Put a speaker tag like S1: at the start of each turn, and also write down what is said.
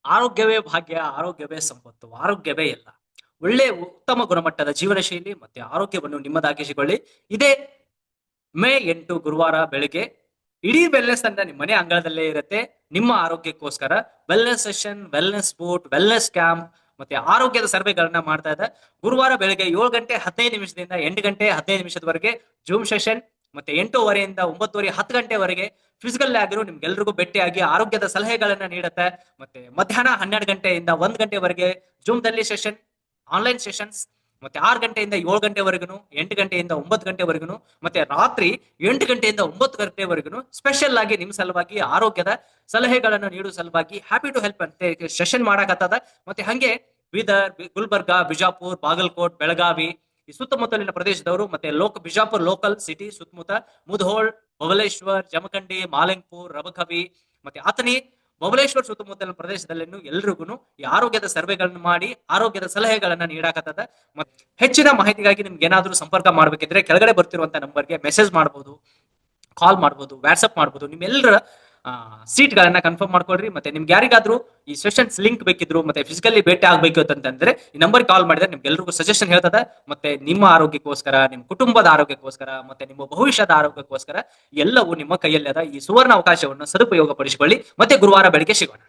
S1: ಆರೋಗ್ಯವೇ ಭಾಗ್ಯ, ಆರೋಗ್ಯವೇ ಸಂಪತ್ತು, ಆರೋಗ್ಯವೇ ಎಲ್ಲ. ಒಳ್ಳೆ ಉತ್ತಮ ಗುಣಮಟ್ಟದ ಜೀವನ ಶೈಲಿ ಮತ್ತೆ ಆರೋಗ್ಯವನ್ನು ನಿಮ್ಮದಾಗಿಸಿಕೊಳ್ಳಿ. ಇದೇ ಮೇ 8 ಗುರುವಾರ ಬೆಳಿಗ್ಗೆ ಇಡೀ ವೆಲ್ನೆಸ್ ತಂಡ ನಿಮ್ಮ ಮನೆ ಅಂಗಳದಲ್ಲೇ ಇರುತ್ತೆ. ನಿಮ್ಮ ಆರೋಗ್ಯಕ್ಕೋಸ್ಕರ wellness session, wellness sport, wellness camp ಮತ್ತೆ ಆರೋಗ್ಯದ ಸರ್ವೆಗಳನ್ನ ಮಾಡ್ತಾ ಇದೆ. ಗುರುವಾರ ಬೆಳಿಗ್ಗೆ 7 ಗಂಟೆ 15 ನಿಮಿಷದಿಂದ 8 ಗಂಟೆ 15 ನಿಮಿಷದವರೆಗೆ ಜೂಮ್ ಸೆಷನ್, ಮತ್ತೆ 8:30 ಇಂದ 9:30 10 ಗಂಟೆವರೆಗೆ ಫಿಸಿಕಲ್ ಆಗಿರೋ ನಿಮ್ಗೆಲ್ರಿಗೂ ಭೇಟಿಯಾಗಿ ಆರೋಗ್ಯದ ಸಲಹೆಗಳನ್ನ ನೀಡುತ್ತೆ. ಮತ್ತೆ ಮಧ್ಯಾಹ್ನ 12 ಗಂಟೆಯಿಂದ 1 ಗಂಟೆವರೆಗೆ ಜೂಮ್ದಲ್ಲಿ ಸೆಷನ್, ಆನ್ಲೈನ್ ಸೆಷನ್ಸ್, ಮತ್ತೆ 6 ಗಂಟೆಯಿಂದ 7 ಗಂಟೆವರೆಗೂ, 8 ಗಂಟೆಯಿಂದ 9 ಗಂಟೆವರೆಗೂ, ಮತ್ತೆ ರಾತ್ರಿ 8 ಗಂಟೆಯಿಂದ 9 ಗಂಟೆವರೆಗೂ ಸ್ಪೆಷಲ್ ಆಗಿ ನಿಮ್ ಸಲುವಾಗಿ ಆರೋಗ್ಯದ ಸಲಹೆಗಳನ್ನು ನೀಡುವ ಸಲುವಾಗಿ ಹ್ಯಾಪಿ ಟು ಹೆಲ್ಪ್ ಅಂತ ಸೆಷನ್ ಮಾಡಕತ್ತದ. ಮತ್ತೆ ಹಂಗೆ ಬೀದರ್, ಗುಲ್ಬರ್ಗಾ, ಬಿಜಾಪುರ್, ಬಾಗಲಕೋಟ್, ಬೆಳಗಾವಿ ಈ ಸುತ್ತಮುತ್ತಲಿನ ಪ್ರದೇಶದವರು, ಮತ್ತೆ ಬಿಜಾಪುರ್ ಲೋಕಲ್ ಸಿಟಿ ಸುತ್ತಮುತ್ತ ಮುಧೋಳ್, ಬಬಲೇಶ್ವರ್, ಜಮಖಂಡಿ, ಮಾಲಿಂಗ್ಪುರ್, ರಬಕವಿ ಮತ್ತೆ ಅಥಣಿ, ಬಬಲೇಶ್ವರ್ ಸುತ್ತಮುತ್ತಲಿನ ಪ್ರದೇಶದಲ್ಲಿನೂ ಎಲ್ರಿಗೂ ಈ ಆರೋಗ್ಯದ ಸರ್ವೆಗಳನ್ನು ಮಾಡಿ ಆರೋಗ್ಯದ ಸಲಹೆಗಳನ್ನ ನೀಡಾಕತ್ತದ. ಮತ್ತೆ ಹೆಚ್ಚಿನ ಮಾಹಿತಿಗಾಗಿ ನಿಮ್ಗೆ ಏನಾದ್ರೂ ಸಂಪರ್ಕ ಮಾಡ್ಬೇಕಿದ್ರೆ ಕೆಳಗಡೆ ಬರ್ತಿರುವಂತ ನಂಬರ್ಗೆ ಮೆಸೇಜ್ ಮಾಡಬಹುದು, ಕಾಲ್ ಮಾಡಬಹುದು, ವಾಟ್ಸ್ಆಪ್ ಮಾಡಬಹುದು. ನಿಮ್ಮೆಲ್ಲರ ಸೀಟ್ ಗಳನ್ನ ಕನ್ಫರ್ಮ್ ಮಾಡ್ಕೊಳ್ರಿ. ಮತ್ತೆ ನಿಮ್ಗೆ ಯಾರಿಗಾದ್ರೂ ಈ ಸೆಷನ್ಸ್ ಲಿಂಕ್ ಬೇಕಿದ್ರು ಮತ್ತೆ ಫಿಸಿಕಲಿ ಭೇಟಿ ಆಗ್ಬೇಕು ಅಂತಂದ್ರೆ ಈ ನಂಬರ್ ಕಾಲ್ ಮಾಡಿದ್ರೆ ನಿಮ್ಗೆ ಎಲ್ರಿಗೂ ಸಜೆಷನ್ ಹೇಳ್ತದೆ. ಮತ್ತೆ ನಿಮ್ಮ ಆರೋಗ್ಯಕ್ಕೋಸ್ಕರ, ನಿಮ್ಮ ಕುಟುಂಬದ ಆರೋಗ್ಯಕ್ಕೋಸ್ಕರ, ಮತ್ತೆ ನಿಮ್ಮ ಭವಿಷ್ಯದ ಆರೋಗ್ಯಕ್ಕೋಸ್ಕರ ಎಲ್ಲವೂ ನಿಮ್ಮ ಕೈಯಲ್ಲಿ ಅದ. ಈ ಸುವರ್ಣ ಅವಕಾಶವನ್ನು ಸದುಪಯೋಗ ಪಡಿಸಿಕೊಳ್ಳಿ. ಮತ್ತೆ ಗುರುವಾರ ಬೆಳಿಗ್ಗೆ ಸಿಗೋಣ.